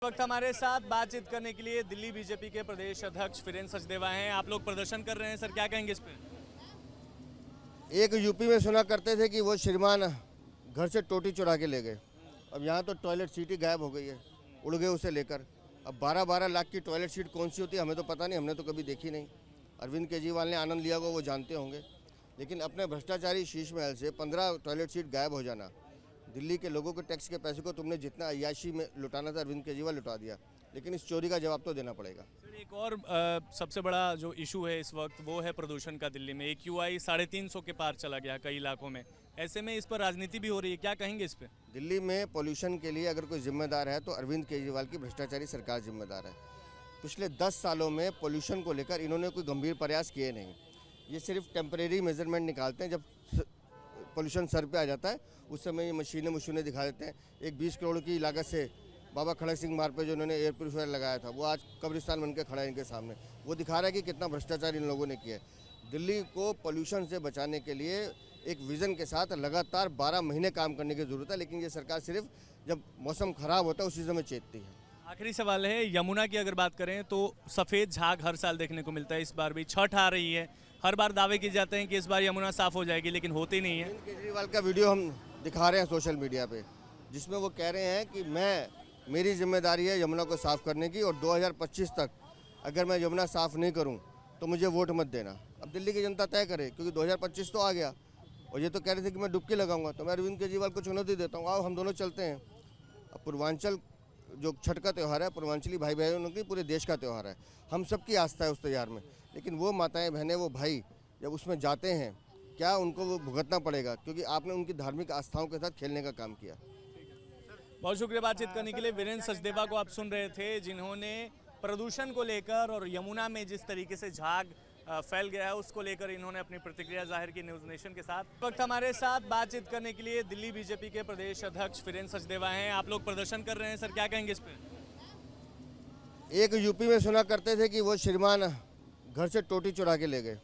वक्त हमारे साथ बातचीत करने के लिए दिल्ली बीजेपी के प्रदेश अध्यक्ष वीरेंद्र सचदेवा हैं। आप लोग प्रदर्शन कर रहे हैं सर, क्या कहेंगे इस पे? एक यूपी में सुना करते थे कि वो श्रीमान घर से टोटी चुरा के ले गए। अब यहाँ तो टॉयलेट सीट ही गायब हो गई है, उड़ गए उसे लेकर। अब 12-12 लाख की टॉयलेट सीट कौन सी होती है हमें तो पता नहीं, हमने तो कभी देखी नहीं। अरविंद केजरीवाल ने आनंद लिया होगा, वो जानते होंगे। लेकिन अपने भ्रष्टाचारी शीश महल से 15 टॉयलेट सीट गायब हो जाना, दिल्ली के लोगों के टैक्स के पैसे को तुमने जितना अय्याशी में लुटाना था अरविंद केजरीवाल लुटा दिया। लेकिन इस चोरी का जवाब तो देना पड़ेगा। सर एक और सबसे बड़ा जो इशू है इस वक्त वो है प्रदूषण का। दिल्ली में AQI 350 के पार चला गया कई इलाकों में। ऐसे में इस पर राजनीति भी हो रही है, क्या कहेंगे इस पे? दिल्ली में पोल्यूशन के लिए अगर कोई जिम्मेदार है तो अरविंद केजरीवाल की भ्रष्टाचारी सरकार जिम्मेदार है। पिछले 10 सालों में पोल्यूशन को लेकर इन्होंने कोई गंभीर प्रयास किए नहीं। ये सिर्फ टेम्परेरी मेजरमेंट निकालते हैं, जब पोल्यूशन सर पे आ जाता है उस समय ये मशीनें दिखा देते हैं। एक 20 करोड़ की लागत से बाबा खड़क सिंह मार्ग पे जो उन्होंने एयर प्यूरीफायर लगाया था वो आज कब्रिस्तान बन के खड़ा है इनके सामने। वो दिखा रहा है कि कितना भ्रष्टाचार इन लोगों ने किया है। दिल्ली को पोल्यूशन से बचाने के लिए एक विज़न के साथ लगातार 12 महीने काम करने की ज़रूरत है, लेकिन ये सरकार सिर्फ जब मौसम ख़राब होता है उसी समय चेतती है। आखिरी सवाल है, यमुना की अगर बात करें तो सफ़ेद झाग हर साल देखने को मिलता है। इस बार भी छठ आ रही है, हर बार दावे किए जाते हैं कि इस बार यमुना साफ़ हो जाएगी, लेकिन होती नहीं है। केजरीवाल का वीडियो हम दिखा रहे हैं सोशल मीडिया पे, जिसमें वो कह रहे हैं कि मेरी जिम्मेदारी है यमुना को साफ़ करने की, और 2025 तक अगर मैं यमुना साफ़ नहीं करूं तो मुझे वोट मत देना। अब दिल्ली की जनता तय करे, क्योंकि 2025 तो आ गया और ये तो कह रहे थे कि मैं डुबकी लगाऊंगा। तो मैं अरविंद केजरीवाल को चुनौती देता हूँ, आओ हम दोनों चलते हैं। अब पूर्वांचल जो छठ का त्यौहार है, पूर्वांचली भाई बहनों की पूरे देश का त्यौहार है। हम सबकी आस्था है उस त्यौहार में, लेकिन वो माताएं बहनें वो भाई जब उसमें जाते हैं क्या उनको वो भुगतना पड़ेगा, क्योंकि आपने उनकी धार्मिक आस्थाओं के साथ खेलने का काम किया। बहुत शुक्रिया बातचीत करने के लिए। वीरेंद्र सचदेवा को आप सुन रहे थे, जिन्होंने प्रदूषण को लेकर और यमुना में जिस तरीके से झाग फैल गया है उसको लेकर इन्होंने अपनी प्रतिक्रिया जाहिर की न्यूज़ नेशन के साथ। इस वक्त हमारे साथ बातचीत करने के लिए दिल्ली बीजेपी के प्रदेश अध्यक्ष वीरेंद्र सचदेवा हैं। आप लोग प्रदर्शन कर रहे हैं सर, क्या कहेंगे इस पे? एक यूपी में सुना करते थे कि वो श्रीमान घर से टोटी चुरा के ले गए।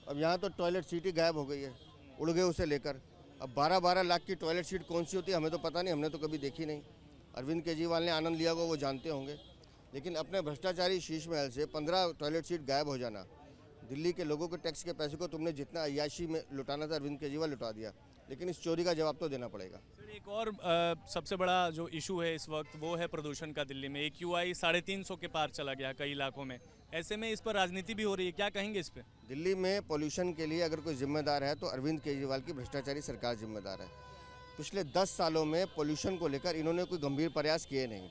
अब यहाँ तो टॉयलेट सीट ही गायब हो गई है, उड़ गए उसे लेकर। अब 12-12 लाख की टॉयलेट सीट कौन सी होती है हमें तो पता नहीं, हमने तो कभी देखी नहीं। अरविंद केजरीवाल ने आनंद लिया होगा, वो जानते होंगे। लेकिन अपने भ्रष्टाचारी शीश महल से 15 टॉयलेट सीट गायब हो जाना, दिल्ली के लोगों के टैक्स के पैसे को तुमने जितना अय्याशी में लुटाना था अरविंद केजरीवाल लुटा दिया। लेकिन इस चोरी का जवाब तो देना पड़ेगा। सर एक और सबसे बड़ा जो इशू है इस वक्त वो है प्रदूषण का। दिल्ली में AQI 350 के पार चला गया कई इलाकों में। ऐसे में इस पर राजनीति भी हो रही है, क्या कहेंगे इस पे? दिल्ली में पोल्यूशन के लिए अगर कोई जिम्मेदार है तो अरविंद केजरीवाल की भ्रष्टाचारी सरकार जिम्मेदार है। पिछले 10 सालों में पोल्यूशन को लेकर इन्होंने कोई गंभीर प्रयास किए नहीं।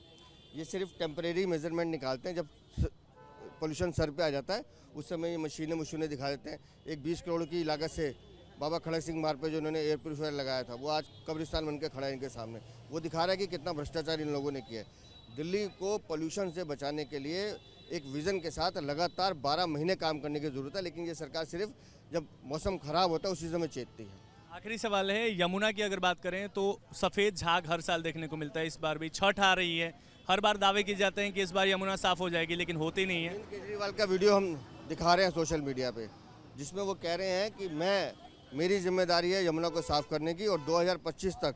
ये सिर्फ टेम्परेरी मेजरमेंट निकालते हैं, जब पोल्यूशन सर पे आ जाता है उस समय ये मशीनें दिखा देते हैं। एक 20 करोड़ की लागत से बाबा खड़क सिंह मार्ग पे जो उन्होंने एयर प्यूरीफायर लगाया था वो आज कब्रिस्तान बन के खड़ा है इनके सामने। वो दिखा रहा है कि कितना भ्रष्टाचार इन लोगों ने किया है। दिल्ली को पोल्यूशन से बचाने के लिए एक विज़न के साथ लगातार 12 महीने काम करने की ज़रूरत है, लेकिन ये सरकार सिर्फ जब मौसम ख़राब होता है उसी समय चेतती है। आखिरी सवाल है, यमुना की अगर बात करें तो सफ़ेद झाग हर साल देखने को मिलता है। इस बार भी छठ आ रही है, हर बार दावे किए जाते हैं कि इस बार यमुना साफ़ हो जाएगी, लेकिन होती नहीं है। केजरीवाल का वीडियो हम दिखा रहे हैं सोशल मीडिया पे, जिसमें वो कह रहे हैं कि मेरी जिम्मेदारी है यमुना को साफ़ करने की, और 2025 तक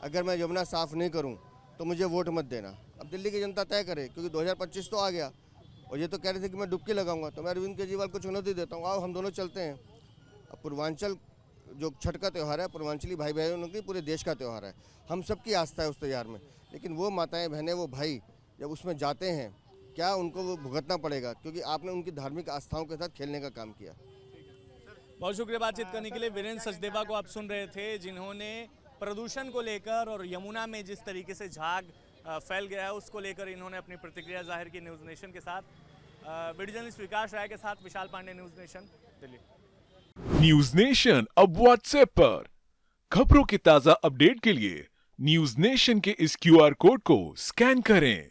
अगर मैं यमुना साफ़ नहीं करूं तो मुझे वोट मत देना। अब दिल्ली की जनता तय करे, क्योंकि 2025 तो आ गया और ये तो कह रहे थे कि मैं डुबकी लगाऊंगा। तो मैं अरविंद केजरीवाल को चुनौती देता हूँ, आओ हम दोनों चलते हैं। अब पूर्वांचल जो छठ का त्यौहार है, पूर्वांचली भाई बहनों की पूरे देश का त्यौहार है। हम सबकी आस्था है उस त्यौहार में, लेकिन वो माताएं बहनें वो भाई जब उसमें जाते हैं क्या उनको वो भुगतना पड़ेगा, क्योंकि आपने उनकी धार्मिक आस्थाओं के साथ खेलने का काम किया। बहुत शुक्रिया बातचीत करने के लिए। वीरेंद्र सचदेवा को आप सुन रहे थे, जिन्होंने प्रदूषण को लेकर और यमुना में जिस तरीके से झाग फैल गया है उसको लेकर इन्होंने अपनी प्रतिक्रिया जाहिर की न्यूज़ नेशन के साथ। वीडियो जर्नलिस्ट विकास राय के साथ Vishal Pandey, news nation, Delhi. News nation अब व्हाट्सएप पर खबरों के ताजा अपडेट के लिए न्यूज़ नेशन के इस QR कोड को स्कैन करें।